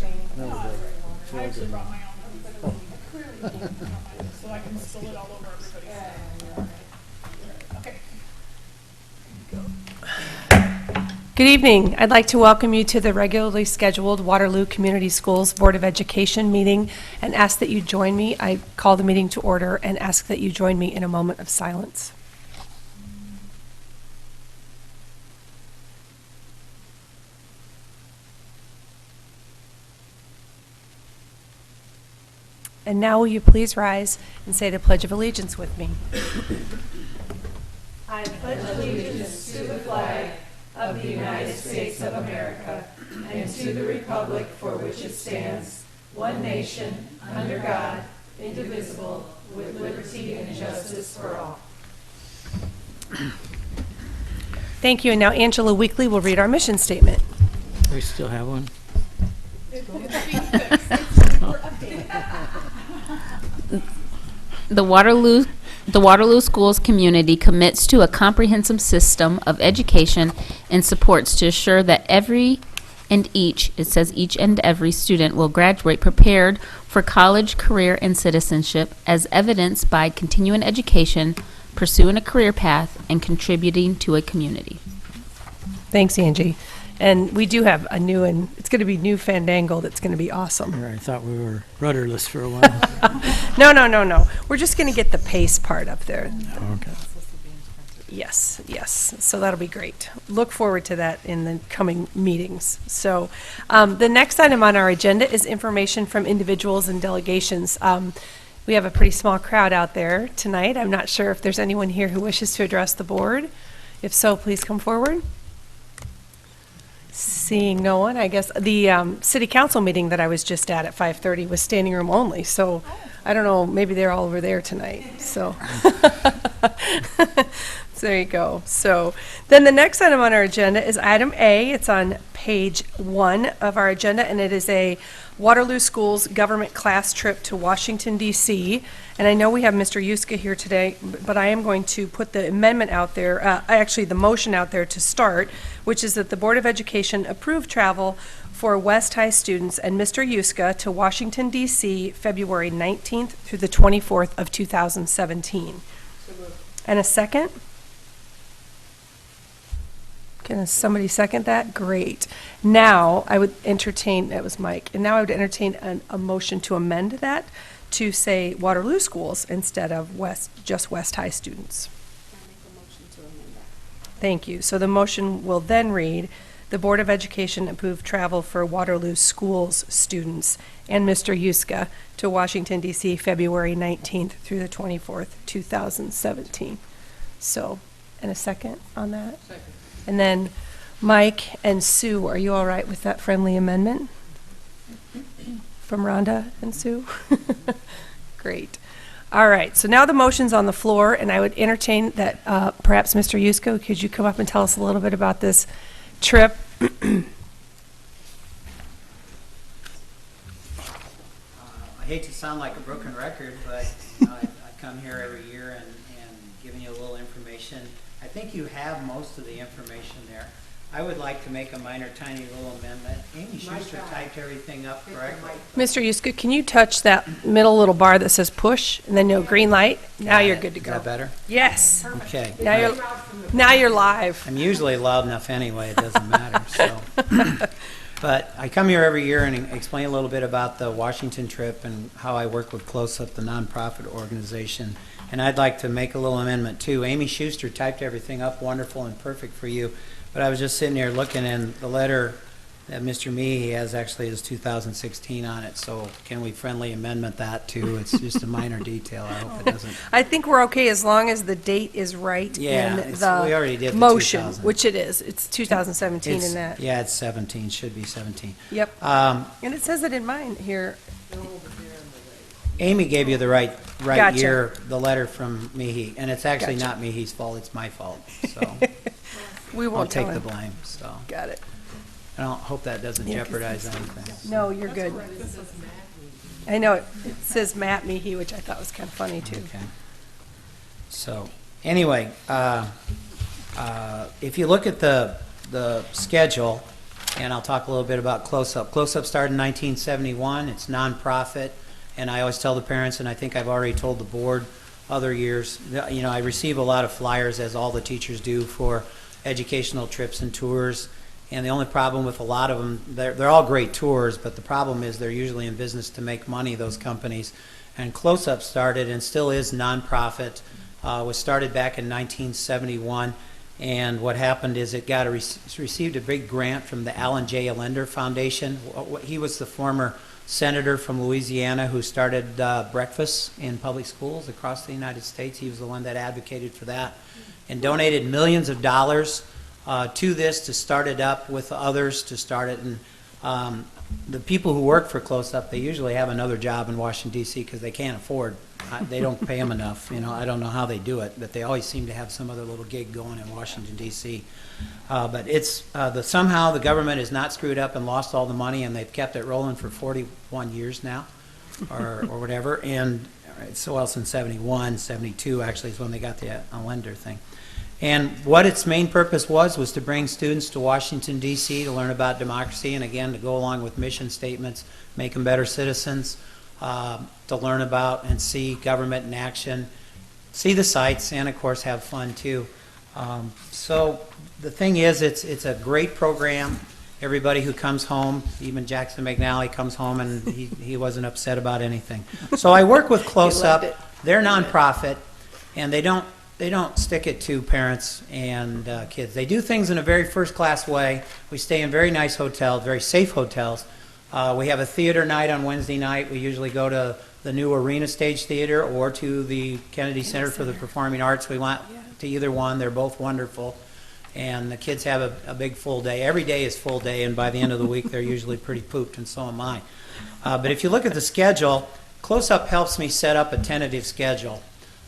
I actually brought my own. I clearly don't mind it, so I can spill it all over everybody's. Okay. Good evening. I'd like to welcome you to the regularly scheduled Waterloo Community Schools Board of Education meeting and ask that you join me. I call the meeting to order and ask that you join me in a moment of silence. And now will you please rise and say the Pledge of Allegiance with me. I pledge allegiance to the flag of the United States of America and to the republic for which it stands, one nation, under God, indivisible, with liberty and justice for all. Thank you. And now Angela Weekly will read our mission statement. We still have one? The Waterloo Schools community commits to a comprehensive system of education and supports to assure that every and each, it says each and every student will graduate prepared for college, career, and citizenship as evidenced by continuing education, pursuing a career path, and contributing to a community. Thanks, Angie. And we do have a new, and it's going to be new fandangled. It's going to be awesome. I thought we were rudderless for a while. No. We're just going to get the pace part up there. Okay. Yes. So that'll be great. Look forward to that in the coming meetings. So the next item on our agenda is information from individuals and delegations. We have a pretty small crowd out there tonight. I'm not sure if there's anyone here who wishes to address the board. If so, please come forward. Seeing no one, I guess the city council meeting that I was just at 5:30 was standing room only. So I don't know, maybe they're all over there tonight. So, so there you go. So then the next item on our agenda is item A. It's on page 1 of our agenda, and it is a Waterloo Schools government class trip to Washington, D.C. And I know we have Mr. Yuska here today, but I am going to put the amendment out there, actually the motion out there to start, which is that the Board of Education approve travel for West High students and Mr. Yuska to Washington, D.C., February 19th through the 24th of 2017. And a second? Can somebody second that? Great. Now I would entertain, that was Mike, and now I would entertain a motion to amend that to say Waterloo Schools instead of just West High students. Thank you. So the motion will then read, the Board of Education approved travel for Waterloo Schools students and Mr. Yuska to Washington, D.C., February 19th through the 24th, 2017. So, and a second on that? Second. And then Mike and Sue, are you all right with that friendly amendment from Rhonda and Sue? Great. All right, so now the motion's on the floor, and I would entertain that perhaps Mr. Yusko, could you come up and tell us a little bit about this trip? I hate to sound like a broken record, but I come here every year and giving you a little information. I think you have most of the information there. I would like to make a minor, tiny little amendment. Amy Schuster typed everything up correctly. Mr. Yusko, can you touch that middle little bar that says push, and then green light? Now you're good to go. Is that better? Yes. Okay. Now you're live. I'm usually loud enough anyway, it doesn't matter. So, but I come here every year and explain a little bit about the Washington trip and how I work with Close Up, the nonprofit organization. And I'd like to make a little amendment too. Amy Schuster typed everything up wonderful and perfect for you. But I was just sitting here looking, and the letter that Mr. Meehy has actually is 2016 on it. So can we friendly amendment that too? It's just a minor detail. I hope it doesn't. I think we're okay as long as the date is right Yeah, in the we already did the motion, 2000. which it is. It's 2017 in It's- that. Yeah, it's 17, should be 17. Yep. And it says it in mine here. Amy gave you the right Gotcha. year, the letter from Meehy, and it's actually Gotcha. not Meehy's fault, it's my fault, so We I'll won't tell take the him. blame, so. Got it. I don't, hope that doesn't Yeah, 'cause jeopardize anything. No, you're good. I know, it says Matt Meehy, which I thought was kind of funny too. Okay. So, anyway, if you look at the schedule, and I'll talk a little bit about Close Up. Close Up started in 1971. It's nonprofit, and I always tell the parents, and I think I've already told the board other years, you know, I receive a lot of flyers, as all the teachers do, for educational trips and tours. And the only problem with a lot of them, they're all great tours, but the problem is they're usually in business to make money, those companies. And Close Up started and still is nonprofit. Was started back in 1971. And what happened is it got received a big grant from the Alan J. Allender Foundation. He was the former senator from Louisiana who started breakfast in public schools across the United States. He was the one that advocated for that and donated millions of dollars to this to start it up with others to start it. And the people who work for Close Up, they usually have another job in Washington, D.C. because they can't afford. They don't pay them enough. You know, I don't know how they do it, but they always seem to have some other little gig going in Washington, D.C. But it's somehow the government is not screwed up and lost all the money, and they've kept it rolling for 41 years now, or whatever. And so else in 71, 72 actually is when they got the Allender thing. And what its main purpose was to bring students to Washington, D.C. to learn about democracy, and again, to go along with mission statements, make them better citizens, to learn about and see government in action, see the sights, and of course have fun too. So the thing is, it's a great program. Everybody who comes home, even Jackson McNally comes home and he wasn't upset about anything. So I work with Close Up. They're nonprofit, and they don't stick it to parents and kids. They do things in a very first-class way. We stay in very nice hotels, very safe hotels. We have a theater night on Wednesday night. We usually go to the new Arena Stage Theater or to the Kennedy Center for the Performing Arts. We went to either one. They're both wonderful. And the kids have a big full day. Every day is full day, and by the end of the week, they're usually pretty pooped, and so am I. But if you look at the schedule, Close Up helps me set up a tentative schedule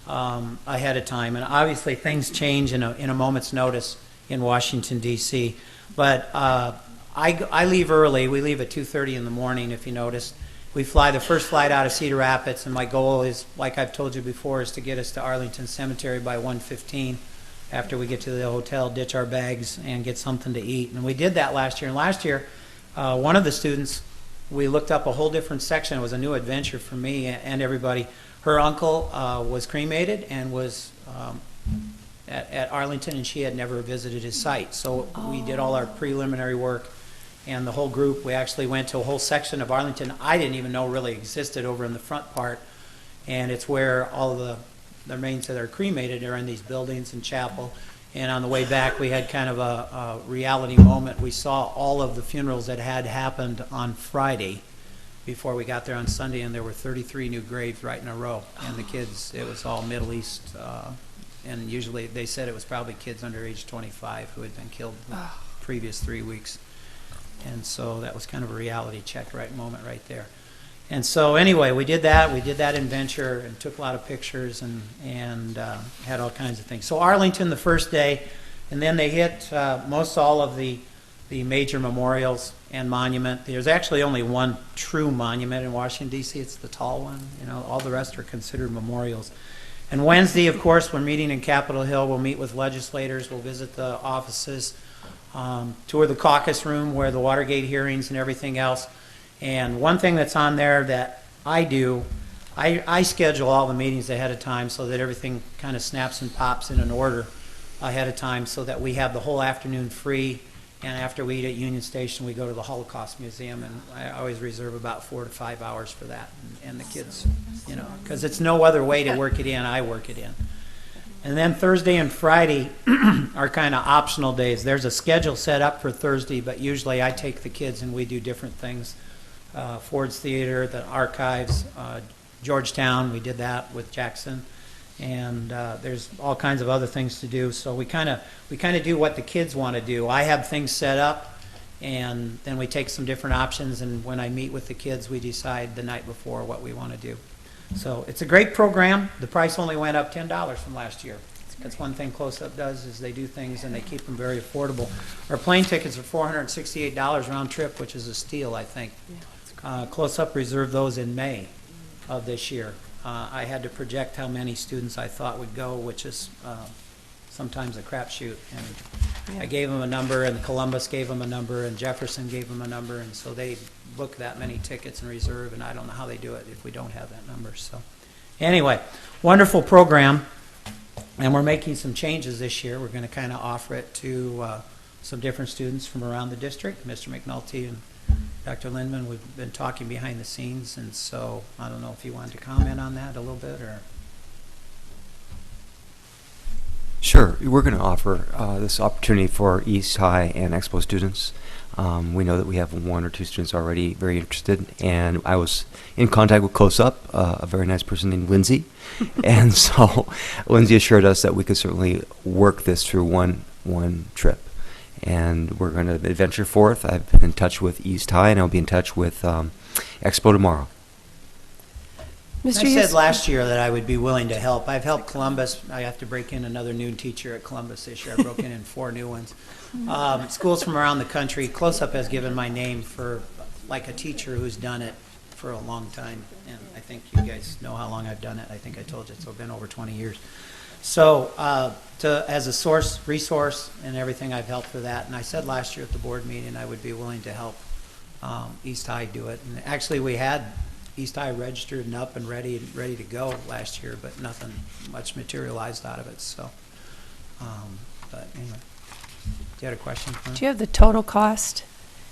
ahead of time. And obviously, things change in a moment's notice in Washington, D.C. But I leave early. We leave at 2:30 in the morning, if you noticed. We fly the first flight out of Cedar Rapids, and my goal is, like I've told you before, is to get us to Arlington Cemetery by 1:15 after we get to the hotel, ditch our bags, and get something to eat. And we did that last year. And last year, one of the students, we looked up a whole different section. It was a new adventure for me and everybody. Her uncle was cremated and was at Arlington, and she had never visited his site. So we did all our preliminary work. And the whole group, we actually went to a whole section of Arlington I didn't even know really existed over in the front part. And it's where all of the remains that are cremated are in these buildings and chapel. And on the way back, we had kind of a reality moment. We saw all of the funerals that had happened on Friday before we got there on Sunday, and there were 33 new graves right in a row. And the kids, it was all Middle East. And usually they said it was probably kids under age 25 who had been killed the previous 3 weeks. And so that was kind of a reality check moment right there. And so anyway, we did that adventure and took a lot of pictures and had all kinds of things. So Arlington the first day, and then they hit most all of the major memorials and monument. There's actually only one true monument in Washington, D.C. It's the tall one. You know, all the rest are considered memorials. And Wednesday, of course, we're meeting in Capitol Hill. We'll meet with legislators. We'll visit the offices. Tour the caucus room where the Watergate hearings and everything else. And one thing that's on there that I do, I schedule all the meetings ahead of time so that everything kind of snaps and pops in an order ahead of time so that we have the whole afternoon free. And after we eat at Union Station, we go to the Holocaust Museum, and I always reserve about 4 to 5 hours for that. And the kids, you know, because it's no other way to work it in. I work it in. And then Thursday and Friday are kind of optional days. There's a schedule set up for Thursday, but usually I take the kids and we do different things. Ford's Theater, the Archives, Georgetown, we did that with Jackson. And there's all kinds of other things to do. So we kind of do what the kids want to do. I have things set up, and then we take some different options, and when I meet with the kids, we decide the night before what we want to do. So it's a great program. The price only went up $10 from last year. That's one thing Close Up does, is they do things and they keep them very affordable. Our plane tickets are $468 round trip, which is a steal, I think. Close Up reserved those in May of this year. I had to project how many students I thought would go, which is sometimes a crapshoot. And Yeah. I gave them a number, and Columbus gave them a number, and Jefferson gave them a number, and so they book that many tickets in reserve, and I don't know how they do it if we don't have that number. So anyway, wonderful program, and we're making some changes this year. We're going to kind of offer it to some different students from around the district. Mr. McNulty and Dr. Lindman, we've been talking behind the scenes, and so I don't know if you wanted to comment on that a little bit, or... Sure. We're going to offer this opportunity for East High and Expo students. We know that we have 1 or 2 students already very interested, and I was in contact with Close Up, a very nice person named Lindsay, and so Lindsay assured us that we could certainly work this through one trip. And we're going to adventure forth. I've been in touch with East High, and I'll be in touch with Expo tomorrow. Mr. I said Yuska? last year that I would be willing to help. I've helped Columbus. I have to break in another new teacher at Columbus this year. I broke in 4 new ones. Schools from around the country. Close Up has given my name for like a teacher who's done it for a long time. And I think you guys know how long I've done it. I think I told you it's been over 20 years. So as a resource and everything, I've helped for that. And I said last year at the board meeting I would be willing to help East High do it. And actually we had East High registered and up and ready to go last year, but nothing much materialized out of it. So, but anyway, do you have a question for me? Do you have the total cost?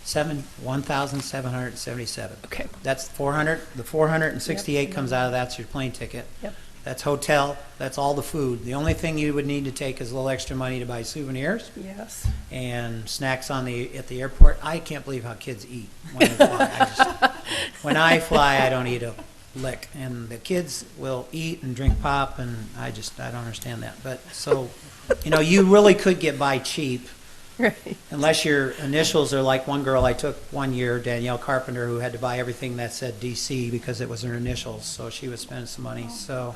$1,777. Okay. That's 400. The 468 comes out of that's your plane ticket. Yep. That's hotel. That's all the food. The only thing you would need to take is a little extra money to buy souvenirs Yes. and snacks at the airport. I can't believe how kids eat when they fly. When I fly, I don't eat a lick, and the kids will eat and drink pop, and I don't understand that. But so, you really could get by cheap Right. unless your initials are like one girl I took one year, Danielle Carpenter, who had to buy everything that said DC because it was her initials, so she would spend some money. So,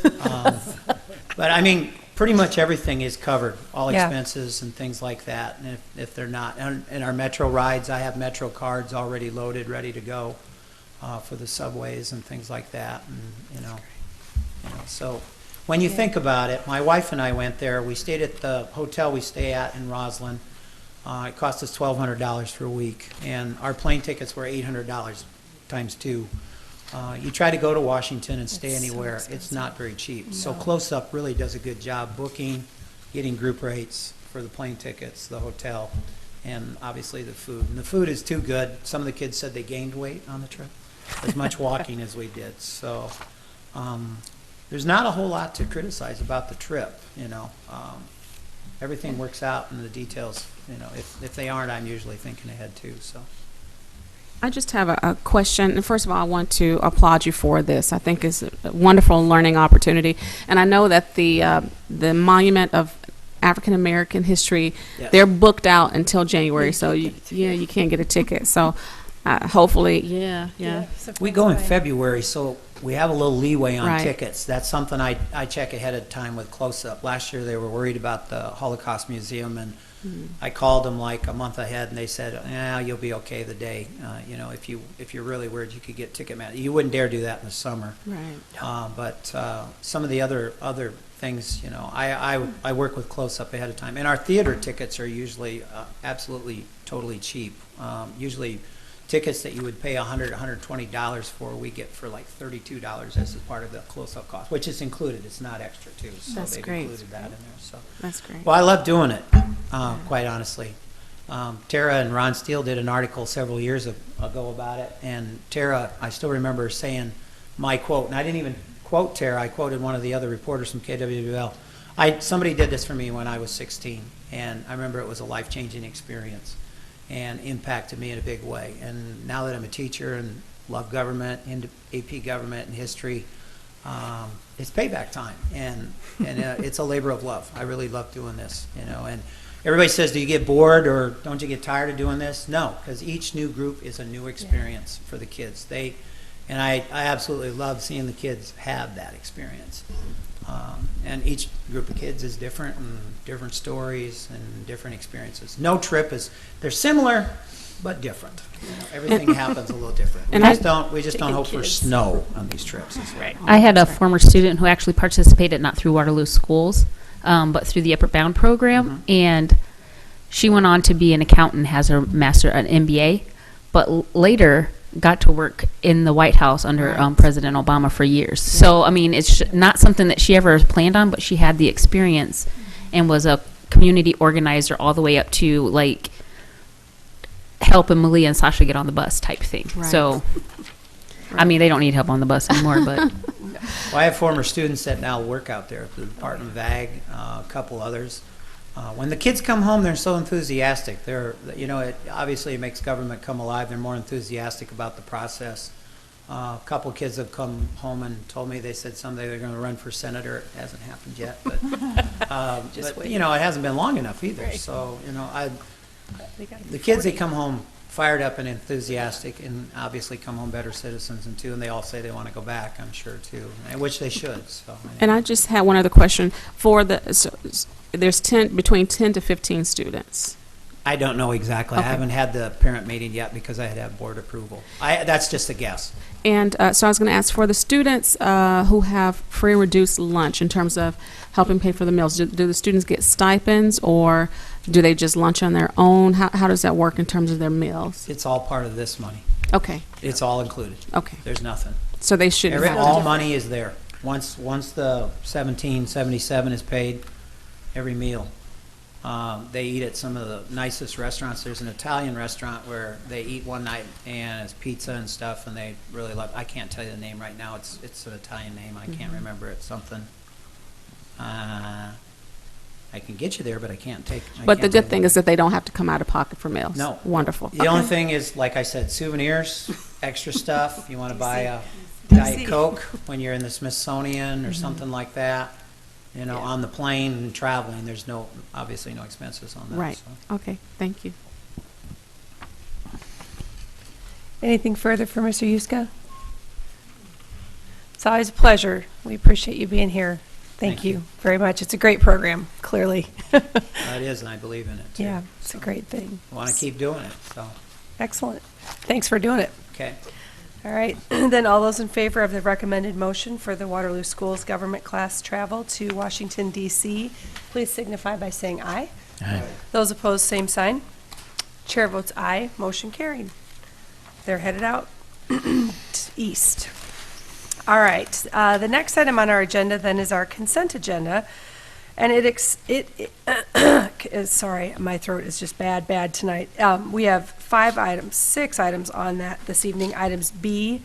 but I mean, pretty much everything is covered, all Yeah. expenses and things like that. And if they're not, and our Metro rides, I have Metro cards already loaded, ready to go for the subways and things like that. And so when you think about it, my wife and I went there. We stayed at the hotel we stay at in Roslyn. It cost us $1,200 for a week, and our plane tickets were $800 times 2. You try to go to Washington and stay It's so anywhere, expensive. it's not very cheap. So No. Close Up really does a good job booking, getting group rates for the plane tickets, the hotel, and obviously the food. And the food is too good. Some of the kids said they gained weight on the trip, as much walking as we did. So there's not a whole lot to criticize about the trip, everything works out in the details. If they aren't, I'm usually thinking ahead too. So I just have a question. And first of all, I want to applaud you for this. I think it's a wonderful learning opportunity. And I know that the Monument of African American History, Yes. they're booked out until January. You So can't you, get a ticket. yeah, you can't get a ticket. So hopefully, yeah. So we go in fine. February, so we have a little leeway on Right. tickets. That's something I check ahead of time with Close Up. Last year they were worried about the Holocaust Museum, and I called them like a month ahead, and they said, "Yeah, you'll be okay the day. If you're really worried, you could get Ticketmaster. You wouldn't dare do that in the summer." Right. But some of the other things, I work with Close Up ahead of time, and our theater tickets are usually absolutely totally cheap. Usually, tickets that you would pay $100, $120 for, we get for like $32 as a part of the Close Up cost, which is included. It's not extra too. So That's they've great. included that in there. So. That's great. Well, I love doing it, quite honestly. Tara and Ron Steele did an article several years ago about it, and Tara, I still remember saying my quote, and I didn't even quote Tara, I quoted one of the other reporters from KWWL. Somebody did this for me when I was 16, and I remember it was a life-changing experience and impacted me in a big way. And now that I'm a teacher and love government, into AP government and history, it's payback time, and it's a labor of love. I really love doing this, and everybody says, do you get bored or don't you get tired of doing this? No, because each new group is a new experience for the kids. And I absolutely love seeing the kids have that experience. And each group of kids is different, and different stories and different experiences. No trip they're similar, but different. Everything happens a little different. We And just don't Taking hope for kids. snow on these trips. Right. I had a former student who actually participated not through Waterloo Schools, but through the Upward Bound program. And she went on to be an accountant, has her an MBA, but later got to work in the White House under President Obama for years. So, I mean, it's not something that she ever planned on, but she had the experience and was a community organizer all the way up to, like, helping Malia and Sasha get on the bus type thing. Right. So, I mean, they don't need help on the bus anymore, but Well, I have former students that now work out there at the Department of Ag, a couple others. When the kids come home, they're so enthusiastic. It obviously makes government come alive. They're more enthusiastic about the process. A couple kids have come home and told me, they said someday they're going to run for senator. It hasn't happened yet, but, Just it hasn't been long enough either. Right. So, They gotta be the kids, 40. they come home fired up and enthusiastic, and obviously come home better citizens, and they all say they want to go back, I'm sure, too, and which they should, so. And I just had one other question. There's between 10 to 15 students. I don't know exactly. Okay. I haven't had the parent meeting yet because I had to have board approval. That's just a guess. And so I was going to ask for the students who have free and reduced lunch in terms of helping pay for the meals. Do the students get stipends, or do they just lunch on their own? How does that work in terms of their meals? It's all part of this money. Okay, It's all included. okay. There's nothing. So they shouldn't have All to. money is there. Once the 1777 is paid, every meal. They eat at some of the nicest restaurants. There's an Italian restaurant where they eat one night and it's pizza and stuff, and they really love. I can't tell you the name right now. It's an Italian name. I can't remember it. Something. I can get you there, but I can't take. But the good thing is that they don't have to come out of pocket for meals. No. Wonderful. The only thing is, like I said, souvenirs, extra stuff. You want to buy a Diet Coke when you're in the Smithsonian or something like that. On the plane and traveling, there's obviously no expenses on that. Right. So. Okay, thank you. Anything further for Mr. Yuska? It's always a pleasure. We appreciate you being here. Thank Thank you you. very much. It's a great program, clearly. It is, and I believe in it, too. Yeah, it's a So, great thing. I want to keep doing it, so, Excellent. Thanks for doing it. okay. All right, then all those in favor of the recommended motion for the Waterloo Schools government class travel to Washington DC, please signify by saying aye. Aye. Those opposed, same sign. Chair votes aye, motion carried. They're headed out east. All right, the next item on our agenda then is our consent agenda. And sorry, my throat is just bad tonight. We have 6 items on that this evening, items B,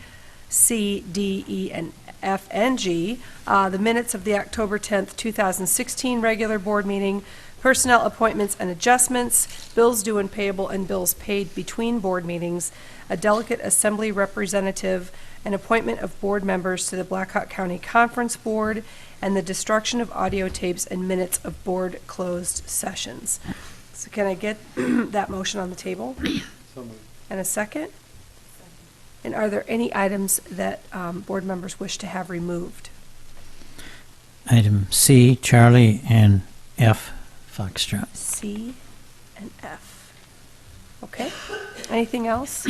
C, D, E, and F, and G. The minutes of the October 10th, 2016 regular board meeting, personnel appointments and adjustments, bills due and payable, and bills paid between board meetings, a delegate assembly representative, an appointment of board members to the Blackhawk County Conference Board, and the destruction of audio tapes and minutes of board closed sessions. So can I get that motion on the table? And a second? And are there any items that board members wish to have removed? Item C, Charlie, and F, Foxtrot. C and F. Okay. Anything else?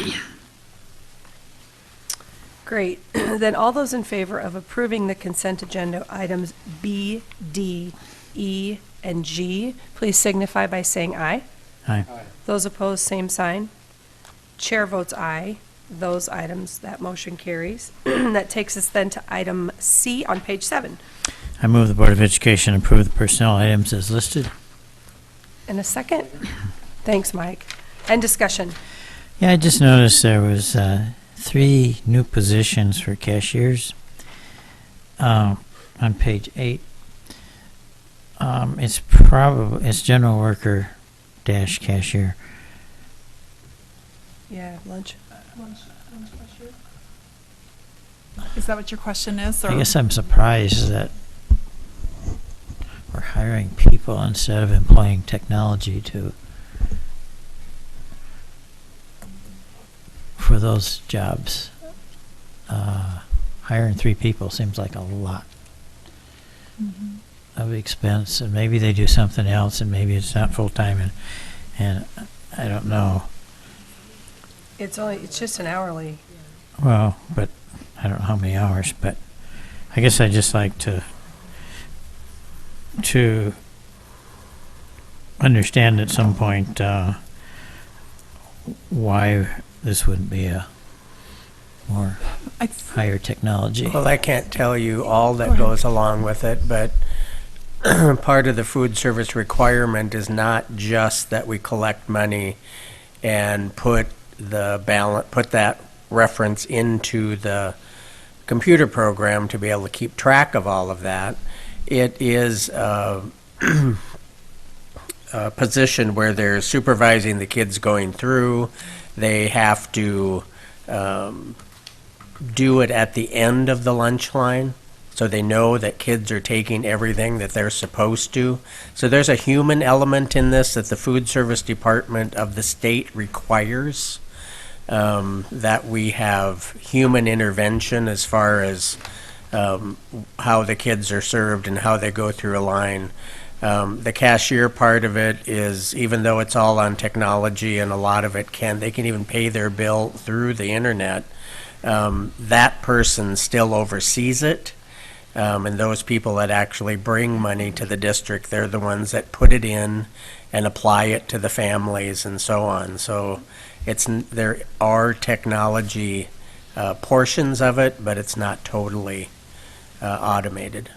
Great. Then all those in favor of approving the consent agenda items B, D, E, and G, please signify by saying aye. Aye. Those opposed, same sign. Chair votes aye. Those items, that motion carries. That takes us then to item C on page 7. I move the Board of Education approve the personnel items as listed. And a second? Thanks, Mike. And discussion. Yeah, I just noticed there was 3 new positions for cashiers on page 8. It's general worker dash cashier. Yeah, lunch. Is that what your question is? I Or guess I'm surprised that we're hiring people instead of employing technology for those jobs. Hiring 3 people seems like a lot of expense, and maybe they do something else, and maybe it's not full-time, and I don't know. It's just an hourly. Well, but I don't know how many hours, but I guess I just like to to understand at some point why this wouldn't be a more I, higher technology. Well, I can't tell you all that goes along with it, but part of the food service requirement is not just that we collect money and put that reference into the computer program to be able to keep track of all of that. It is a position where they're supervising the kids going through. They have to do it at the end of the lunch line, so they know that kids are taking everything that they're supposed to. So there's a human element in this that the food service department of the state requires, that we have human intervention as far as how the kids are served and how they go through a line. The cashier part of it is, even though it's all on technology and a lot of it they can even pay their bill through the internet, that person still oversees it. And those people that actually bring money to the district, they're the ones that put it in and apply it to the families and so on. So there are technology portions of it, but it's not totally automated.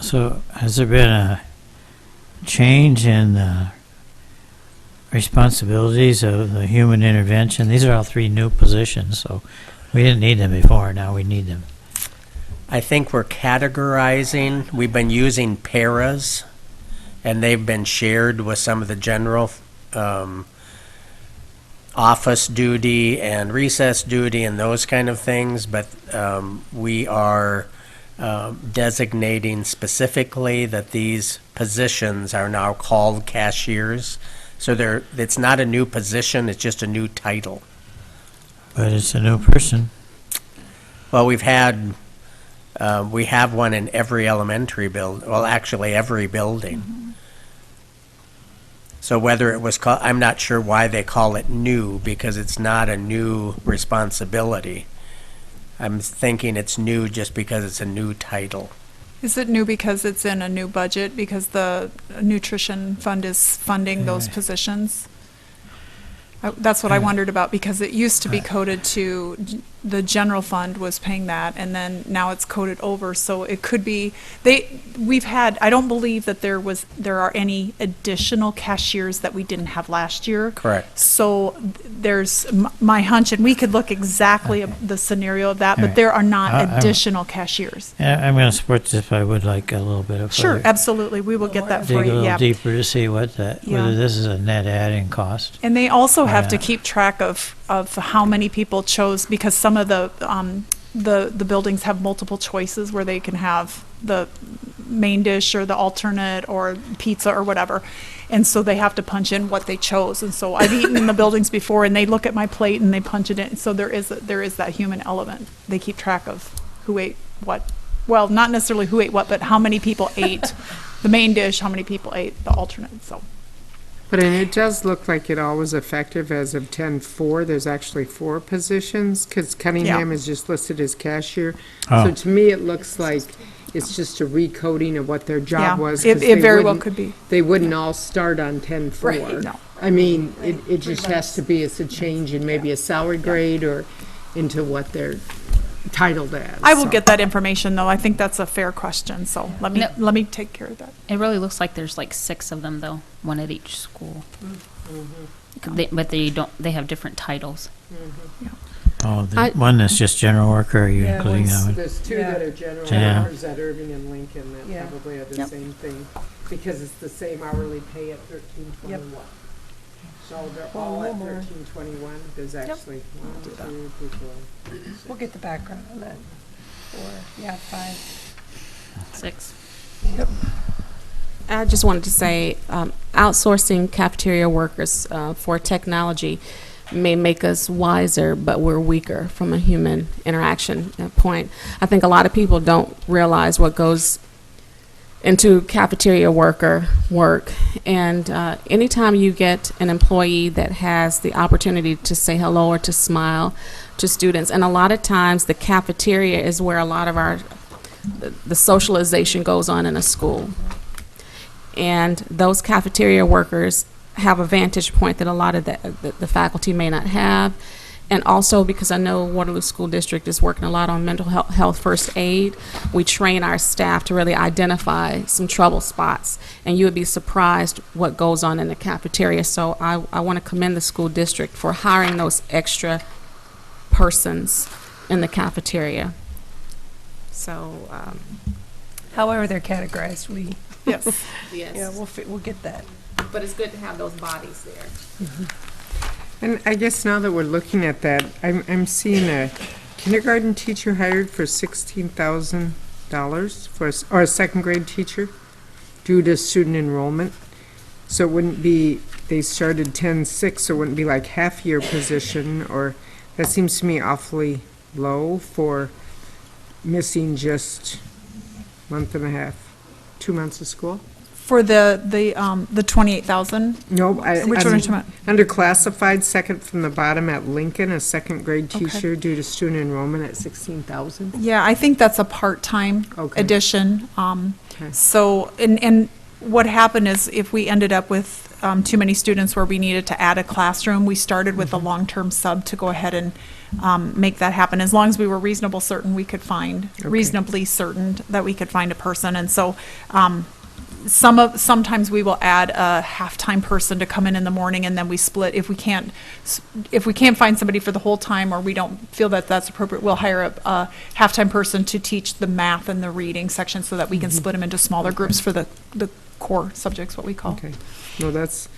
So has there been a change in the responsibilities of the human intervention? These are all 3 new positions, so we didn't need them before, now we need them. I think we're categorizing. We've been using paras, and they've been shared with some of the general office duty and recess duty and those kind of things, but we are designating specifically that these positions are now called cashiers. So it's not a new position, it's just a new title. But it's a new person. Well, we have one in every elementary building, well, actually every building. Mm-hmm. So whether it was called, I'm not sure why they call it new, because it's not a new responsibility. I'm thinking it's new just because it's a new title. is it new because it's in a new budget, because the nutrition fund is funding those positions? That's what I wondered about, because it used to be coded to, the general fund was paying that, and then now it's coded over, so it could be, I don't believe that there are any additional cashiers that we didn't have last year. Correct. So there's my hunch, and we could look exactly at the scenario of that, but Alright. there are not I'm- additional cashiers. I'm going to support this, but I would like a little bit of Sure, further- absolutely, we will get that dig for a you, little yeah. deeper to see Yeah. whether this is a net adding cost. And they also have to Yeah. keep track of how many people chose, because some of the buildings have multiple choices where they can have the main dish or the alternate or pizza or whatever. And so they have to punch in what they chose. And so I've eaten in the buildings before, and they look at my plate and they punch it in. So there is that human element. They keep track of who ate what. Well, not necessarily who ate what, but how many people ate the main dish, how many people ate the alternate, so. But it does look like it all was effective as of 10/4. There's actually 4 positions, because Cunningham is just listed as cashier. Oh. So to me, it looks like it's just a recoding of what their job Yeah, was. 'cause it very well wouldn't- could be. They wouldn't all start on 10/4. Right, no. I mean, it just has to be a change in maybe a salary grade or into what they're titled as. I will so. get that information, though. I think that's a fair question, so let me take care of that. It really looks like there's like 6 of them, though, one at each school. But they have different titles. Oh, the I- one that's just general worker, are you Yeah, including that one? There's 2 that are general Yeah. workers at Irving and Lincoln that Yeah. probably are the Yep. same thing, because it's the same hourly pay at 13.21. So they're all at 13.21. There's actually 1, 2, 3, 4. We'll get the background on that. 5. 6. I just wanted to say, outsourcing cafeteria workers for technology may make us wiser, but we're weaker from a human interaction point. I think a lot of people don't realize what goes into cafeteria worker work. And anytime you get an employee that has the opportunity to say hello or to smile to students, and a lot of times the cafeteria is where a lot of the socialization goes on in a school. And those cafeteria workers have a vantage point that a lot of the faculty may not have. And also, because I know Waterloo School District is working a lot on mental health first aid, we train our staff to really identify some trouble spots. And you would be surprised what goes on in the cafeteria. So I want to commend the school district for hiring those extra persons in the cafeteria. So, However they're categorized, Yes. yeah, we'll get that. But it's good to have those bodies there. And I guess now that we're looking at that, I'm seeing a kindergarten teacher hired for $16,000 or a second grade teacher due to student enrollment. So it wouldn't be, they started 10-6, so it wouldn't be like half-year position, or that seems to me awfully low for missing just month and a half, 2 months of school. For the 28,000, No, which one are you talking about? under classified, second from the bottom at Lincoln, a second grade Okay. teacher due to student enrollment at 16,000. Yeah, I think that's a part-time Okay. addition. Okay. So, and what happened is if we ended up with too many students where we needed to add a classroom, we started with a long-term sub to go ahead and make that happen. As long as we were reasonably certain we could find a person. And so, sometimes we will add a half-time person to come in the morning, and then we split. If we can't find somebody for the whole time, or we don't feel that that's appropriate, we'll hire a half-time person to teach the math and the reading section so that we can split them into smaller groups for the core subjects, what we call. Okay, no, that's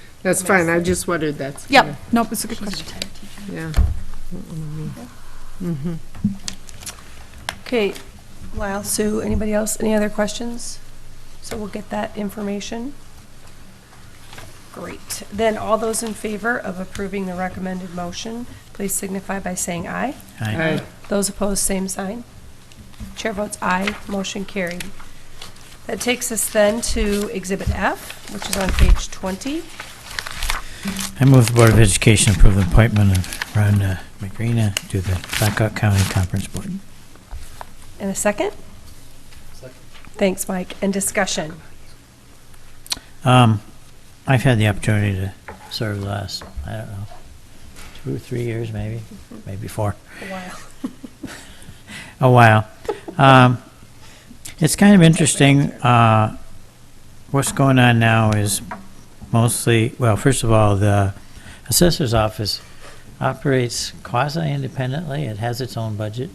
fine, I just wondered that's. Yep, nope, it's a good question. Yeah. Okay, Lyle, Sue, anybody else, any other questions? So we'll get that information. Great. Then all those in favor of approving the recommended motion, please signify by saying aye. Aye. Those opposed, same sign. Chair votes aye, motion carried. That takes us then to Exhibit F, which is on page 20. I move the Board of Education approve the appointment of Rhonda McGreena to the Blackhawk County Conference Board. And a second? Second. Thanks, Mike. And discussion? I've had the opportunity to serve the last, I don't know, 2 or 3 years, maybe 4. A while. A while. It's kind of interesting. What's going on now is mostly, well, first of all, the assessor's office operates quasi-independently. It has its own budget.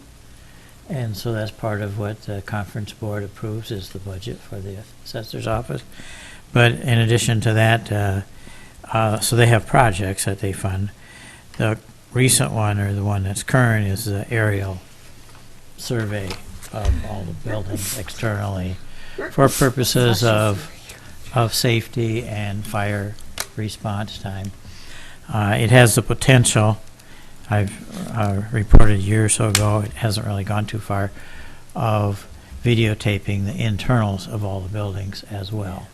And so that's part of what the conference board approves is the budget for the assessor's office. But in addition to that, so they have projects that they fund. The recent one, or the one that's current, is the aerial survey of all the buildings externally for purposes of safety and fire response time. It has the potential, I've reported a year or so ago, it hasn't really gone too far, of videotaping the internals of all the buildings as well.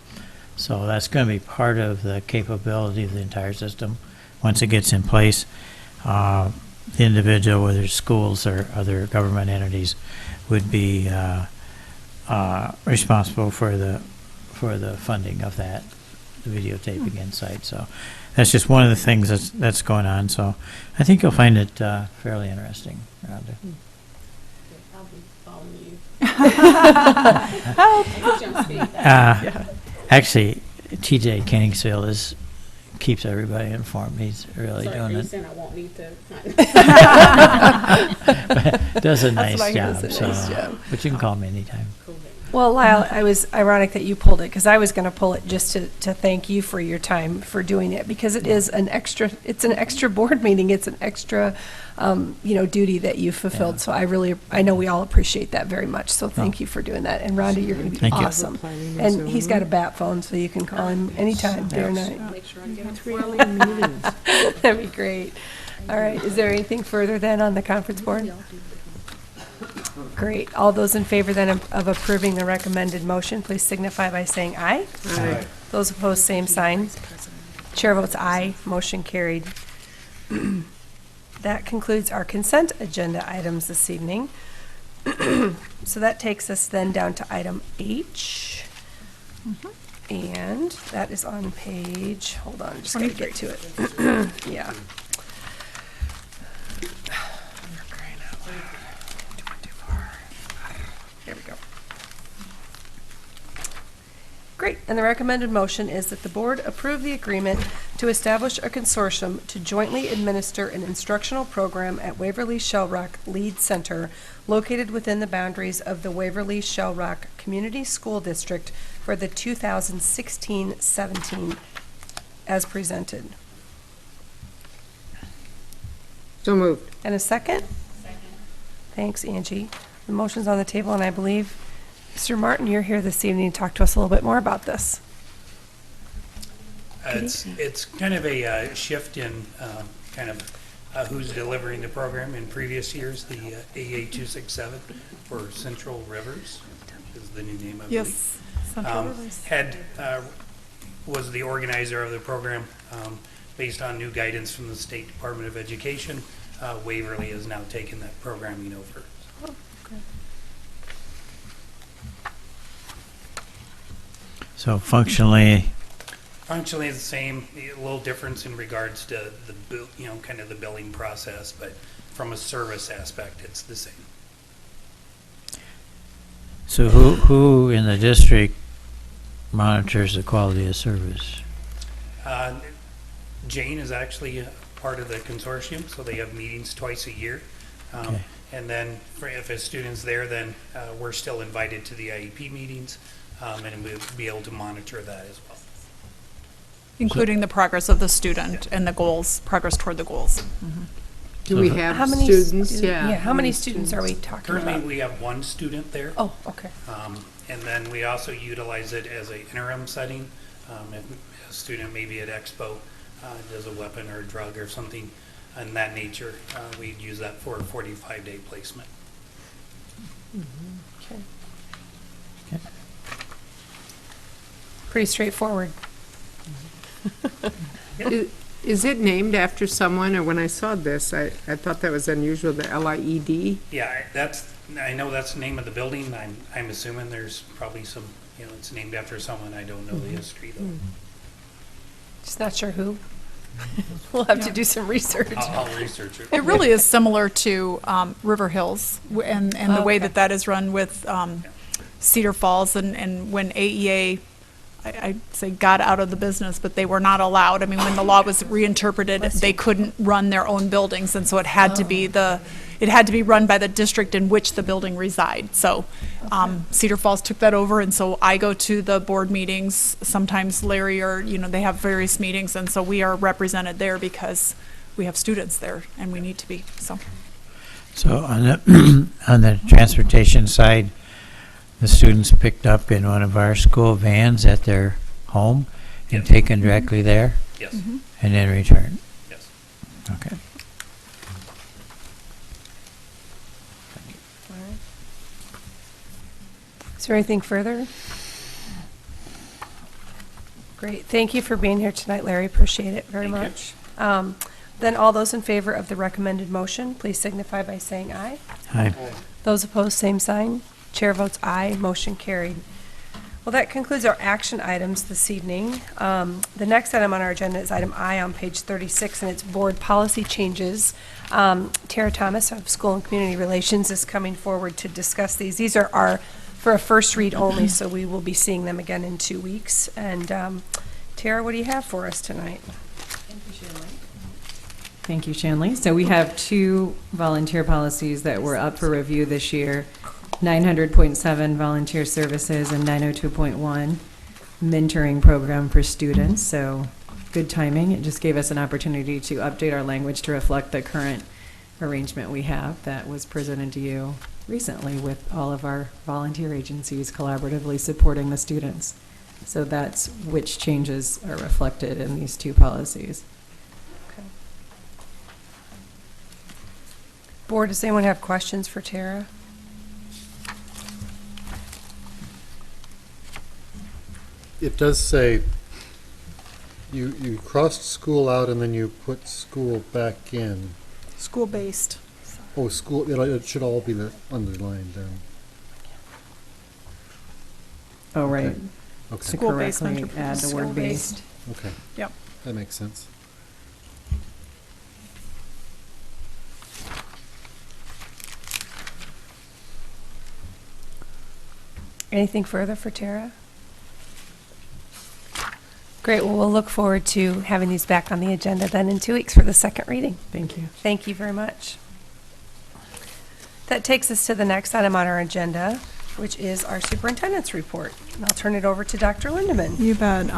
So that's going to be part of the capability of the entire system once it gets in place. The individual, whether it's schools or other government entities, would be responsible for the funding of that, the videotaping inside. So that's just one of the things that's going on. So I think you'll find it fairly interesting, Rhonda. I'll be following you. Actually, TJ Kenningsville keeps everybody informed. He's really doing it. I won't need to. Does a That's nice what I heard, job. does a nice So, job. but you can call me anytime. Well, Lyle, I was ironic that you pulled it, because I was going to pull it just to thank you for your time for doing it, because it's an extra board meeting. It's an extra, duty that you fulfilled. Yeah. So I know we all appreciate that very much. So thank you for doing that. And Rhonda, you're going to be Thank you. awesome. And he's got a bat phone, so you can call him anytime, day or night. Make sure I get it. That'd be great. All right, is there anything further then on the conference board? Great. All those in favor then of approving the recommended motion, please signify by saying aye. Aye. Those opposed, same sign. Chair votes aye, motion carried. That concludes our consent agenda items this evening. So that takes us then down to item H. And that is on page, hold on, just gotta get to it. Yeah. There we go. Great, and the recommended motion is that the board approve the agreement to establish a consortium to jointly administer an instructional program at Waverly Shell Rock Lead Center located within the boundaries of the Waverly Shell Rock Community School District for the 2016-17 as presented. So moved. And a second? Second. Thanks, Angie. The motion's on the table, and I believe, Mr. Martin, you're here this evening to talk to us a little bit more about this. It's kind of a shift in who's delivering the program. In previous years, the AA 267 for Central Rivers is the new name, I believe. Yes. Central Rivers. Was the organizer of the program. Based on new guidance from the State Department of Education, Waverly has now taken that programming over. Oh, okay. So functionally, Functionally the same, a little difference in regards to the kind of the billing process, but from a service aspect, it's the same. so who in the district monitors the quality of service? Jane is actually part of the consortium, so they have meetings twice a year. Okay. And then if a student's there, then we're still invited to the IEP meetings, and we'll be able to monitor that as well. Including the progress of the student and the goals, progress toward the goals. Do we How have many students? stu- Yeah. how many students are we talking Currently, about? we have one student there. Oh, okay. And then we also utilize it as an interim setting. If a student maybe at Expo does a weapon or a drug or something in that nature, we'd use that for a 45-day placement. Okay. Okay. Pretty straightforward. Is it named after someone, or when I saw this, I thought that was unusual, the LIED? Yeah, I know that's the name of the building. I'm assuming there's probably some, it's named after someone. I don't know the history though. Just not sure who. We'll have to do some research. I'll research it. It really is similar to River Hills and the way Okay. that is run with Cedar Falls and when AEA, I'd say got out of the business, but they were not allowed. I mean, when the law was reinterpreted, they couldn't run their own buildings, and so it had to be run by the district in which the building resides. So Cedar Falls took that over, and so I go to the board meetings. Sometimes Larry or, they have various meetings, and so we are represented there because we have students there, and we need to be, so. So on the on the transportation side, the students picked up in one of our school vans at their home and Yes. taken directly there Yes, and then returned. yes. Okay. Is there anything further? Great. Thank you for being here tonight, Larry. Appreciate it very Thank you. much. Then all those in favor of the recommended motion, please signify by saying aye. Hi. Those opposed, same sign. Chair votes aye. Motion carried. Well, that concludes our action items this evening. The next item on our agenda is item I on page 36, and it's board policy changes. Tara Thomas of School and Community Relations is coming forward to discuss these. These are for a first read only, so we will be seeing them again in 2 weeks. And Tara, what do you have for us tonight? Thank you, Shanley. So we have 2 volunteer policies that were up for review this year. 900.7 volunteer services and 902.1 mentoring program for students. So good timing. It just gave us an opportunity to update our language to reflect the current arrangement we have that was presented to you recently with all of our volunteer agencies collaboratively supporting the students. So that's which changes are reflected in these 2 policies. Board, does anyone have questions for Tara? It does say you crossed school out and then you put school back in. School-based. Oh, school, it should all be underlined then. Oh, right. Okay. Okay, To School-based correctly mentor- add the word based. okay. Yep. That makes sense. Anything further for Tara? Great, well, we'll look forward to having these back on the agenda then in 2 weeks for the second reading. Thank you. Thank you very much. That takes us to the next item on our agenda, which is our superintendent's report. And I'll turn it over to Dr. Lindeman. You bet.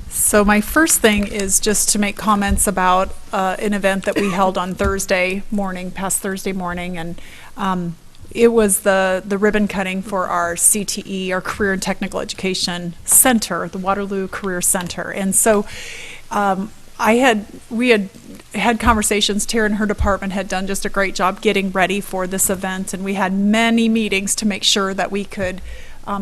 So my first thing is just to make comments about an event that we held on Thursday morning, past Thursday morning, and it was the ribbon cutting for our CTE, our Career and Technical Education Center, the Waterloo Career Center. And so we had conversations. Tara and her department had done just a great job getting ready for this event, and we had many meetings to make sure that we could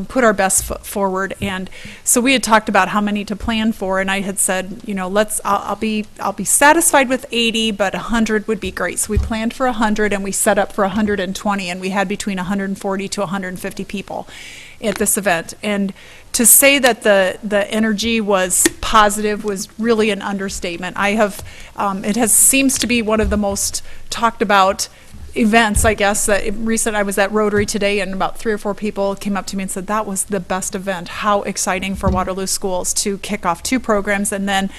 put our best foot forward. And so we had talked about how many to plan for, and I had said, you know, I'll be satisfied with 80, but 100 would be great. So we planned for 100, and we set up for 120, and we had between 140 to 150 people at this event. And to say that the energy was positive was really an understatement. It seems to be one of the most talked about events, I guess. I was at Rotary today, and about 3 or 4 people came up to me and said that was the best event. How exciting for Waterloo Schools to kick off 2 programs, and then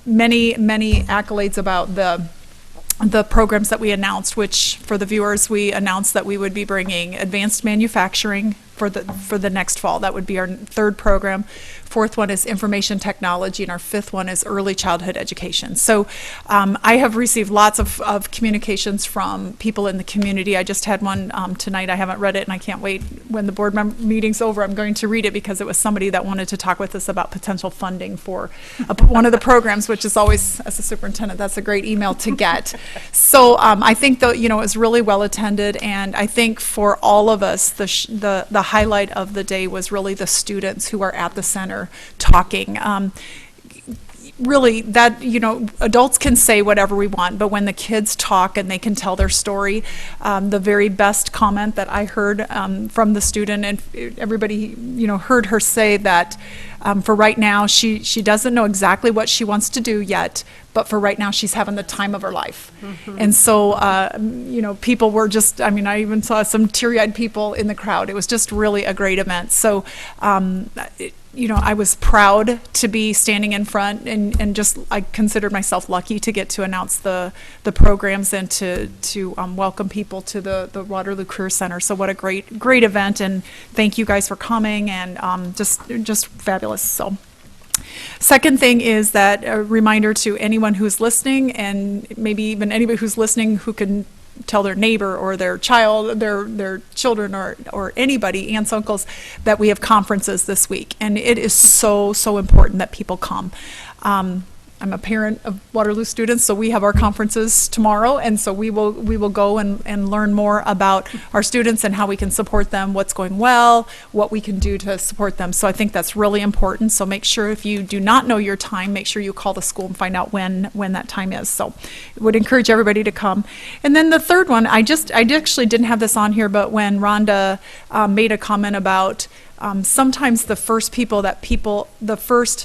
many accolades about the programs that we announced, which for the viewers, we announced that we would be bringing advanced manufacturing for the next fall. That would be our 3rd program. 4th one is information technology, and our 5th one is early childhood education. So I have received lots of communications from people in the community. I just had one tonight. I haven't read it, and I can't wait. When the board meeting's over, I'm going to read it, because it was somebody that wanted to talk with us about potential funding for one of the programs, which is always, as a superintendent, that's a great email to get. So I think that, it was really well attended, and I think for all of us, the highlight of the day was really the students who are at the center talking. Really, that, adults can say whatever we want, but when the kids talk and they can tell their story, the very best comment that I heard from the student, and everybody, heard her say that for right now, she doesn't know exactly what she wants to do yet, but for right now, she's having the time of her life. Mm-hmm. And so, people were just, I even saw some teary-eyed people in the crowd. It was just really a great event. So, I was proud to be standing in front, and just, I considered myself lucky to get to announce the programs and to welcome people to the Waterloo Career Center. So what a great event, and thank you guys for coming, and just fabulous. So. Second thing is that a reminder to anyone who's listening, and maybe even anybody who's listening who can tell their neighbor or their child, their children, or anybody, aunts, uncles, that we have conferences this week. And it is so important that people come. I'm a parent of Waterloo students, so we have our conferences tomorrow, and so we will go and learn more about our students and how we can support them, what's going well, what we can do to support them. So I think that's really important. So make sure, if you do not know your time, make sure you call the school and find out when that time is. So I would encourage everybody to come. And then the 3rd one, I actually didn't have this on here, but when Rhonda made a comment about sometimes the first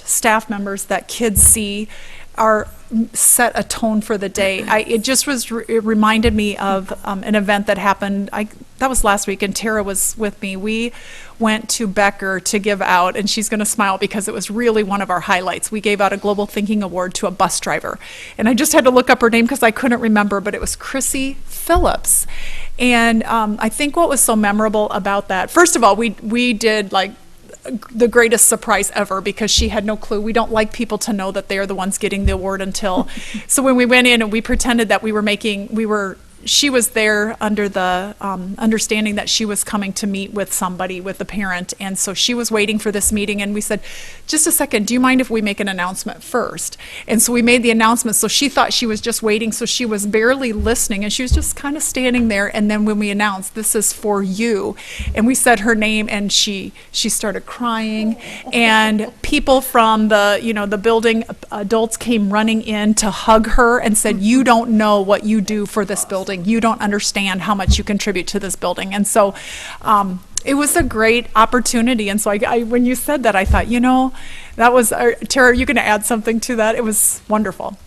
staff members that kids see set a tone for the day. It reminded me of an event that happened, that was last week, and Tara was with me. We went to Becker to give out, and she's going to smile because it was really one of our highlights. We gave out a Global Thinking Award to a bus driver, and I just had to look up her name because I couldn't remember, but it was Chrissy Phillips. And I think what was so memorable about that, first of all, we did the greatest surprise ever, because she had no clue. We don't like people to know that they're the ones getting the award until. So when we went in and we pretended that she was there under the understanding that she was coming to meet with somebody, with a parent, and so she was waiting for this meeting, and we said, just a second, do you mind if we make an announcement first? And so we made the announcement, so she thought she was just waiting, so she was barely listening, and she was just kind of standing there, and then when we announced, this is for you, and we said her name, and she started crying, and people from the building, adults came running in to hug her and said, you don't know what you do for this building. You don't understand how much you contribute to this building. And so it was a great opportunity. And so when you said that, I thought, that was, Tara, are you going to add something to that? It was wonderful.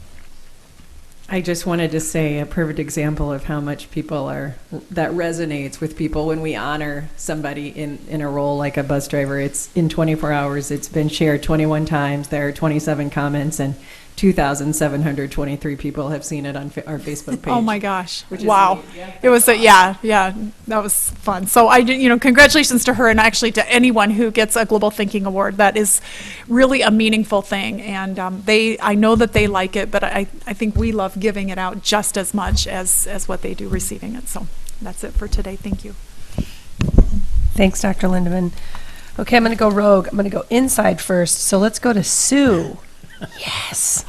I just wanted to say a perfect example of how much that resonates with people when we honor somebody in a role like a bus driver. It's in 24 hours, it's been shared 21 times. There are 27 comments, and 2,723 people have seen it on our Facebook page. Oh my gosh. Which is Wow. neat. Yeah. It was, that was fun. So congratulations to her, and actually to anyone who gets a Global Thinking Award. That is really a meaningful thing. And I know that they like it, but I think we love giving it out just as much as what they do receiving it. So that's it for today. Thank you. Thanks, Dr. Lindeman. Okay, I'm going to go rogue. I'm going to go inside first. So let's go to Sue. Yes.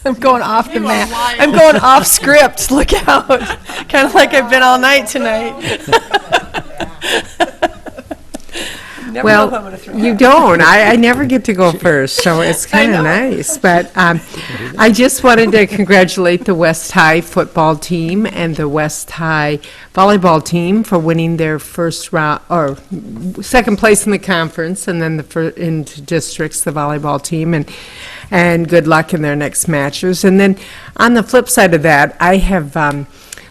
I'm going off the map. I'm going off script. Look out. Kind of like I've been all night tonight. Never know who I'm gonna throw You out. don't. I never get to go first, so it's kind of nice. But I just wanted to congratulate the West High football team and the West High volleyball team for winning their first round, or second place in the conference, and then into districts, the volleyball team, and good luck in their next matches. And then on the flip side of that, I have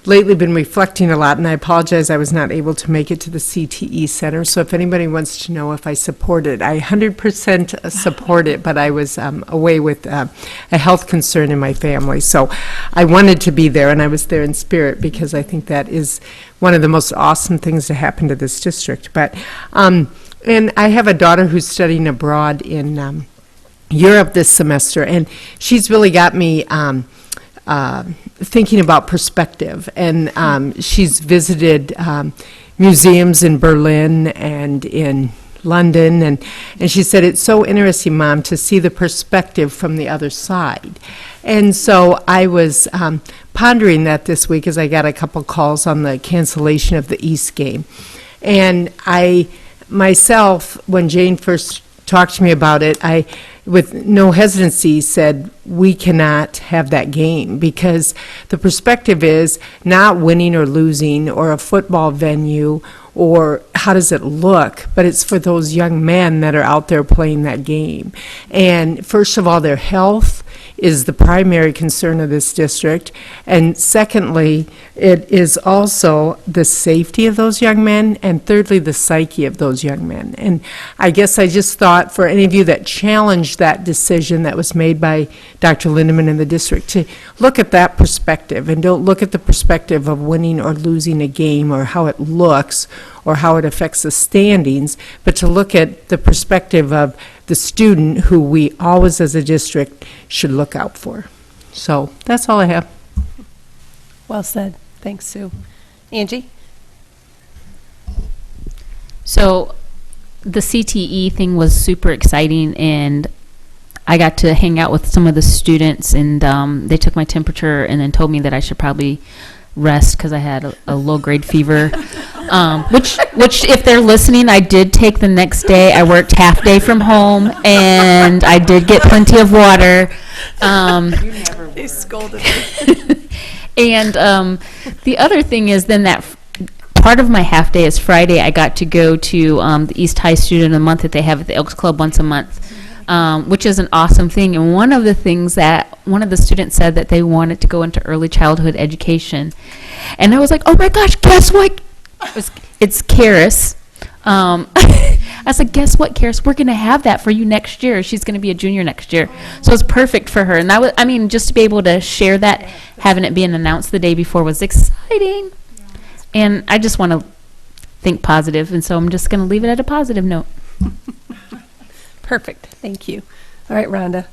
lately been reflecting a lot, and I apologize I was not able to make it to the CTE Center, so if anybody wants to know if I support it, I 100% support it, but I was away with a health concern in my family, so I wanted to be there, and I was there in spirit, because I think that is one of the most awesome things to happen to this district. But and I have a daughter who's studying abroad in Europe this semester, and she's really got me thinking about perspective, and she's visited museums in Berlin and in London, and she said it's so interesting, Mom, to see the perspective from the other side. And so I was pondering that this week as I got a couple calls on the cancellation of the East game. And I myself, when Jane first talked to me about it, I, with no hesitancy, said we cannot have that game, because the perspective is not winning or losing or a football venue or how does it look, but it's for those young men that are out there playing that game. And first of all, their health is the primary concern of this district, and secondly, it is also the safety of those young men, and thirdly, the psyche of those young men. And I guess I just thought, for any of you that challenged that decision that was made by Dr. Lindeman in the district, to look at that perspective, and don't look at the perspective of winning or losing a game or how it looks or how it affects the standings, but to look at the perspective of the student who we always as a district should look out for. So that's all I have. Well said. Thanks, Sue. Angie? So the CTE thing was super exciting, and I got to hang out with some of the students, and they took my temperature and then told me that I should probably rest because I had a low-grade fever, which if they're listening, I did take the next day. I worked half day from home, and I did get plenty of water. They scolded me. And the other thing is then that part of my half day is Friday. I got to go to the East High Student of the Month that they have at the Elks Club once a month, which is an awesome thing. And one of the things that one of the students said that they wanted to go into early childhood education. And I was like, oh my gosh, guess what? It's Karis. I was like, guess what, Karis? We're going to have that for you next year. She's going to be a junior next year. So it's perfect for her. And that was, I mean, just to be able to share that, having it being announced the day before was exciting. And I just want to think positive, and so I'm just going to leave it at a positive note. Perfect. Thank you. All right, Rhonda.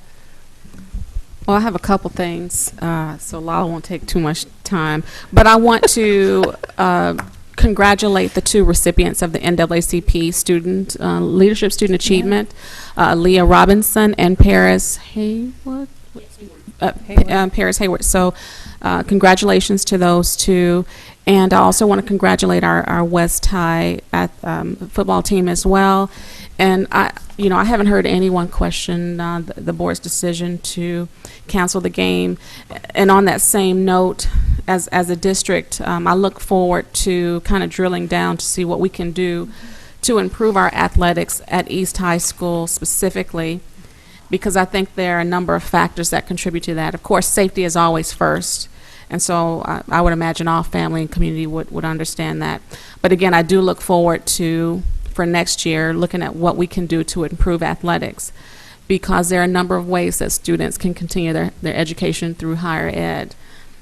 Well, I have a couple things, so Lala won't take too much time. But I want to congratulate the two recipients of the NAACP Student Leadership Student Achievement, Leah Robinson and Paris Hayward. Paris Hayward. So congratulations to those two. And I also want to congratulate our West High football team as well. And I haven't heard anyone question the board's decision to cancel the game. And on that same note, as a district, I look forward to kind of drilling down to see what we can do to improve our athletics at East High School specifically, because I think there are a number of factors that contribute to that. Of course, safety is always first, and so I would imagine all family and community would understand that. But again, I do look forward to, for next year, looking at what we can do to improve athletics, because there are a number of ways that students can continue their education through higher ed.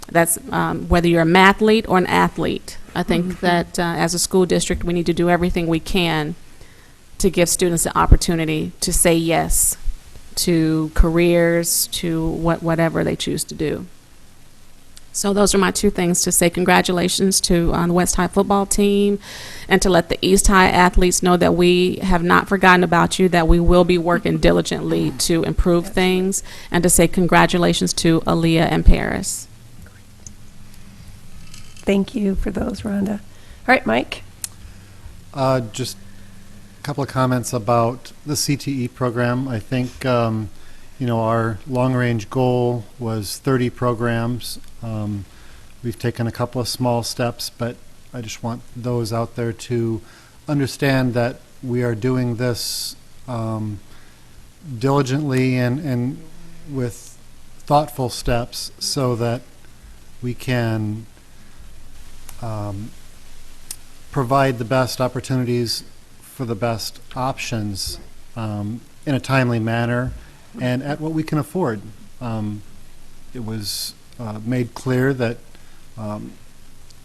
That's whether you're a mathlete or an athlete. I think that as a school district, we need to do everything we can to give students the opportunity to say yes to careers, to whatever they choose to do. So those are my two things: to say congratulations to the West High football team, and to let the East High athletes know that we have not forgotten about you, that we will be working diligently to improve things, and to say congratulations to Aaliyah and Paris. Thank you for those, Rhonda. All right, Mike? Just a couple of comments about the CTE program. I think, our long-range goal was 30 programs. We've taken a couple of small steps, but I just want those out there to understand that we are doing this diligently and with thoughtful steps so that we can provide the best opportunities for the best options in a timely manner and at what we can afford. It was made clear that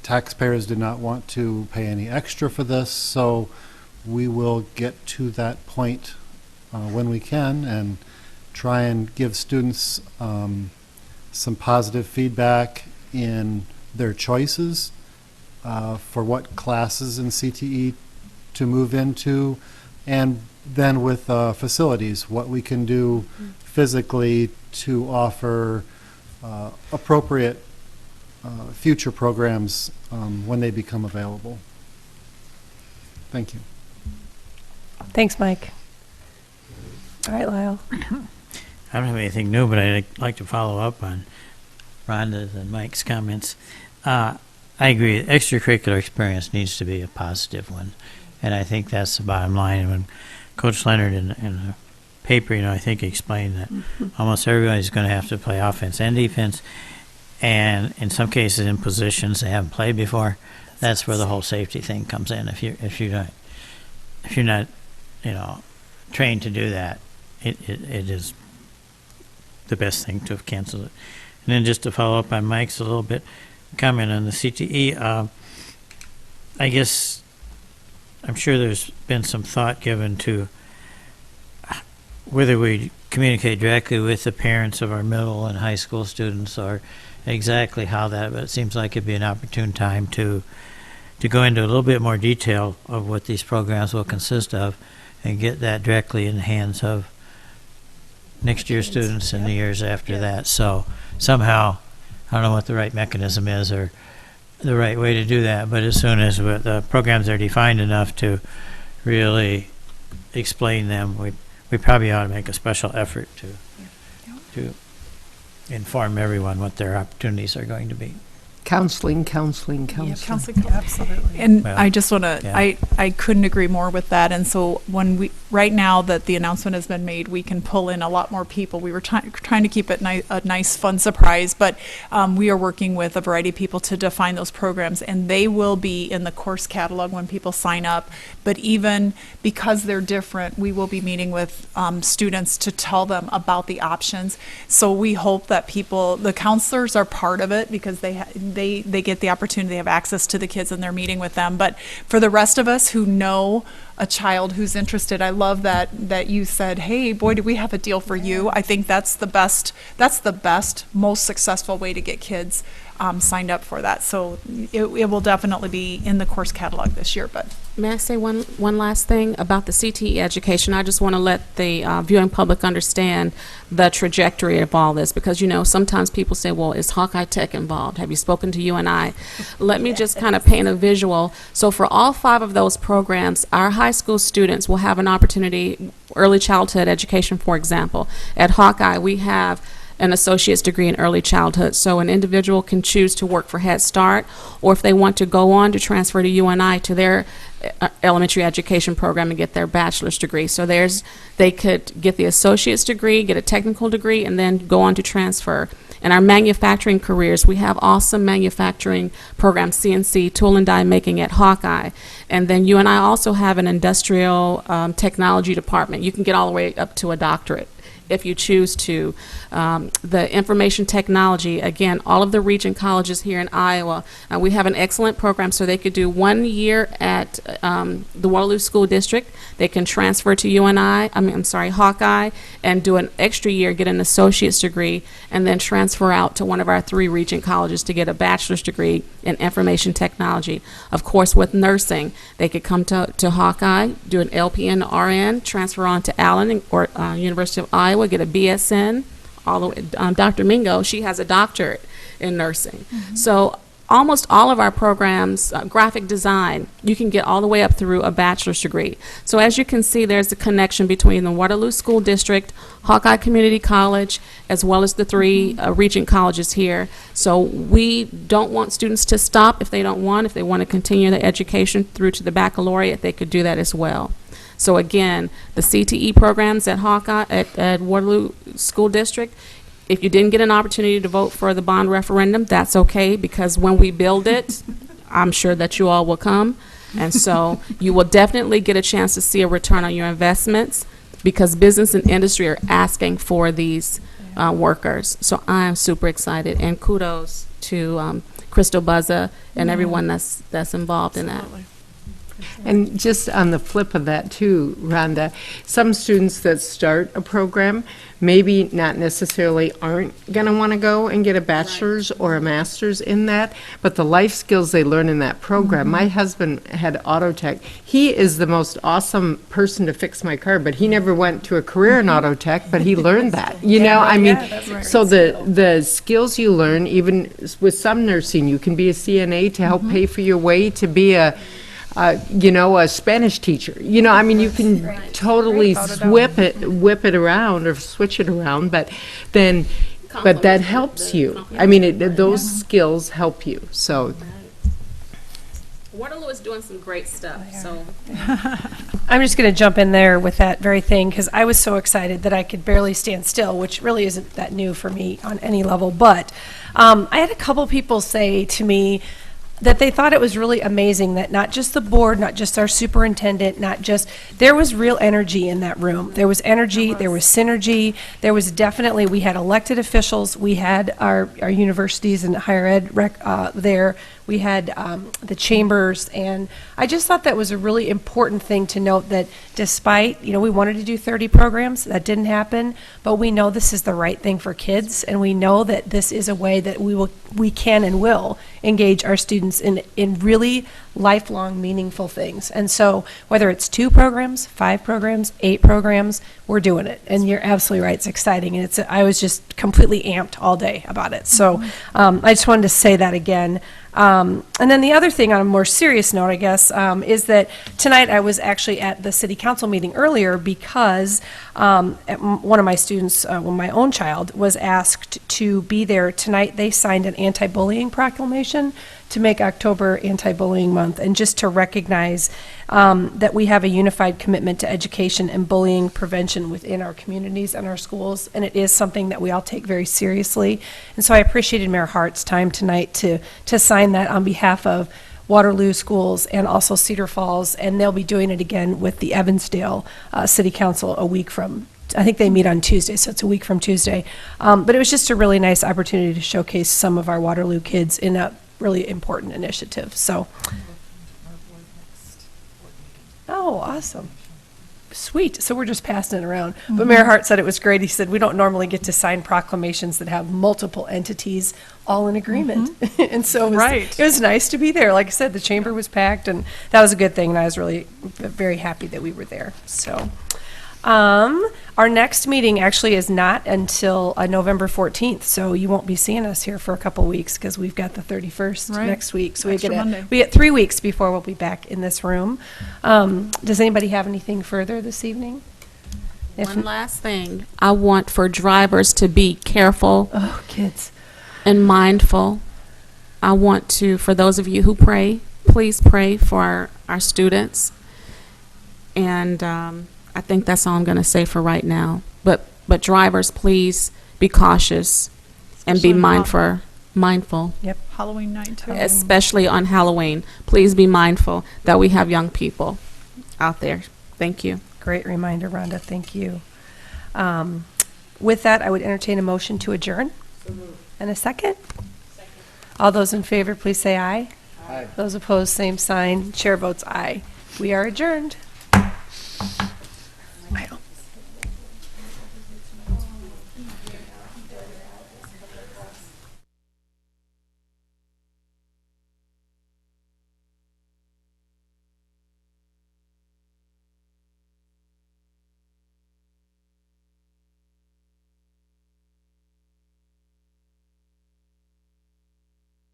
taxpayers did not want to pay any extra for this, so we will get to that point when we can and try and give students some positive feedback in their choices for what classes in CTE to move into, and then with facilities, what we can do physically to offer appropriate future programs when they become available. Thank you. Thanks, Mike. All right, Lyle. I don't have anything new, but I'd like to follow up on Rhonda's and Mike's comments. I agree. Extracurricular experience needs to be a positive one, and I think that's the bottom line. When Coach Leonard in the paper, I think explained that almost everybody's going to have to play offense and defense, and in some cases in positions they haven't played before. That's where the whole safety thing comes in. If you're not trained to do that, it is the best thing to have canceled it. And then just to follow up on Mike's a little bit comment on the CTE, I guess I'm sure there's been some thought given to whether we communicate directly with the parents of our middle and high school students or exactly how that, but it seems like it'd be an opportune time to go into a little bit more detail of what these programs will consist of and get that directly in the hands of next year's students and the years after that. So somehow, I don't know what the right mechanism is or the right way to do that, but as soon as the programs are defined enough to really explain them, we probably ought to make a special effort to inform everyone what their opportunities are going to be. Counseling. Absolutely. And Well, I just want to, yeah. I couldn't agree more with that. And so right now that the announcement has been made, we can pull in a lot more people. We were trying to keep it a nice, fun surprise, but we are working with a variety of people to define those programs, and they will be in the course catalog when people sign up. But even because they're different, we will be meeting with students to tell them about the options. So we hope that the counselors are part of it because they get the opportunity, they have access to the kids and they're meeting with them. But for the rest of us who know a child who's interested, I love that you said, hey, boy, do we have a deal for you. I think that's the best, most successful way to get kids signed up for that. So it will definitely be in the course catalog this year. But May I say one last thing about the CTE education? I just want to let the viewing public understand the trajectory of all this, because sometimes people say, well, is Hawkeye Tech involved? Have you spoken to UNI? Let me just kind of paint a visual. So for all 5 of those programs, our high school students will have an opportunity, early childhood education, for example. At Hawkeye, we have an associate's degree in early childhood. So an individual can choose to work for Head Start, or if they want to go on to transfer to UNI to their elementary education program and get their bachelor's degree. So they could get the associate's degree, get a technical degree, and then go on to transfer. In our manufacturing careers, we have awesome manufacturing programs, CNC, tool and die making at Hawkeye. And then UNI also have an industrial technology department. You can get all the way up to a doctorate if you choose to. The information technology, again, all of the region colleges here in Iowa, we have an excellent program, so they could do 1 year at the Waterloo School District. They can transfer to Hawkeye, and do an extra year, get an associate's degree, and then transfer out to one of our 3 region colleges to get a bachelor's degree in information technology. Of course, with nursing, they could come to Hawkeye, do an LPN RN, transfer on to Allen or University of Iowa, get a BSN. All the way, Dr. Mingo, she has a doctorate in nursing. So almost all of our programs, graphic design, you can get all the way up through a bachelor's degree. So as you can see, there's a connection between the Waterloo School District, Hawkeye Community College, as well as the 3 region colleges here. So we don't want students to stop if they don't want. If they want to continue their education through to the baccalaureate, they could do that as well. So again, the CTE programs at Hawkeye, at Waterloo School District, if you didn't get an opportunity to vote for the bond referendum, that's okay, because when we build it, I'm sure that you all will come. And so you will definitely get a chance to see a return on your investments, because business and industry are asking for these workers. So I'm super excited, and kudos to Crystal Buzza and everyone that's involved in that. And just on the flip of that too, Rhonda, some students that start a program maybe not necessarily aren't going to want to go and get a bachelor's or a master's in that, but the life skills they learn in that program. My husband had auto tech. He is the most awesome person to fix my car, but he never went to a career in auto tech, but he learned that. You know, I mean, so the skills you learn, even with some nursing, you can be a CNA to help pay for your way to be a Spanish teacher. You know, I mean, you can totally whip it around or switch it around, but that helps you. I mean, those skills help you. So Waterloo is doing some great stuff. So I'm just going to jump in there with that very thing, because I was so excited that I could barely stand still, which really isn't that new for me on any level. But I had a couple people say to me that they thought it was really amazing that not just the board, not just our superintendent, there was real energy in that room. There was energy, there was synergy, there was definitely, we had elected officials, we had our universities and higher ed there, we had the chambers, and I just thought that was a really important thing to note, that despite, we wanted to do 30 programs, that didn't happen, but we know this is the right thing for kids, and we know that this is a way that we can and will engage our students in really lifelong, meaningful things. And so whether it's 2 programs, 5 programs, 8 programs, we're doing it. And you're absolutely right, it's exciting, and I was just completely amped all day about it. So I just wanted to say that again. And then the other thing, on a more serious note, I guess, is that tonight I was actually at the city council meeting earlier, because one of my students, my own child, was asked to be there tonight. They signed an anti-bullying proclamation to make October Anti-Bullying Month, and just to recognize that we have a unified commitment to education and bullying prevention within our communities and our schools, and it is something that we all take very seriously. And so I appreciated Mayor Hart's time tonight to sign that on behalf of Waterloo schools and also Cedar Falls, and they'll be doing it again with the Evansdale City Council a week from, I think they meet on Tuesday, so it's a week from Tuesday. But it was just a really nice opportunity to showcase some of our Waterloo kids in a really important initiative. So, oh, awesome. Sweet. So we're just passing it around. But Mayor Hart said it was great. He said, we don't normally get to sign proclamations that have multiple entities all in agreement. And so it was nice to be there. Like I said, the chamber was packed, and that was a good thing. And I was really very happy that we were there. So our next meeting actually is not until November 14th. So you won't be seeing us here for a couple weeks, because we've got the 31st next week. So we get 3 weeks before we'll be back in this room. Does anybody have anything further this evening? One last thing. I want for drivers to be careful Oh, kids. and mindful. I want to, for those of you who pray, please pray for our students. And I think that's all I'm going to say for right now. But drivers, please be cautious and be Especially mindful, Halloween night too. especially on Halloween. Please be mindful that we have young people out there. Thank you. Great reminder, Rhonda. Thank you. With that, I would entertain a motion to adjourn. And a second? All those in favor, please say aye. Aye. Those opposed, same sign. Chair votes aye. We are adjourned.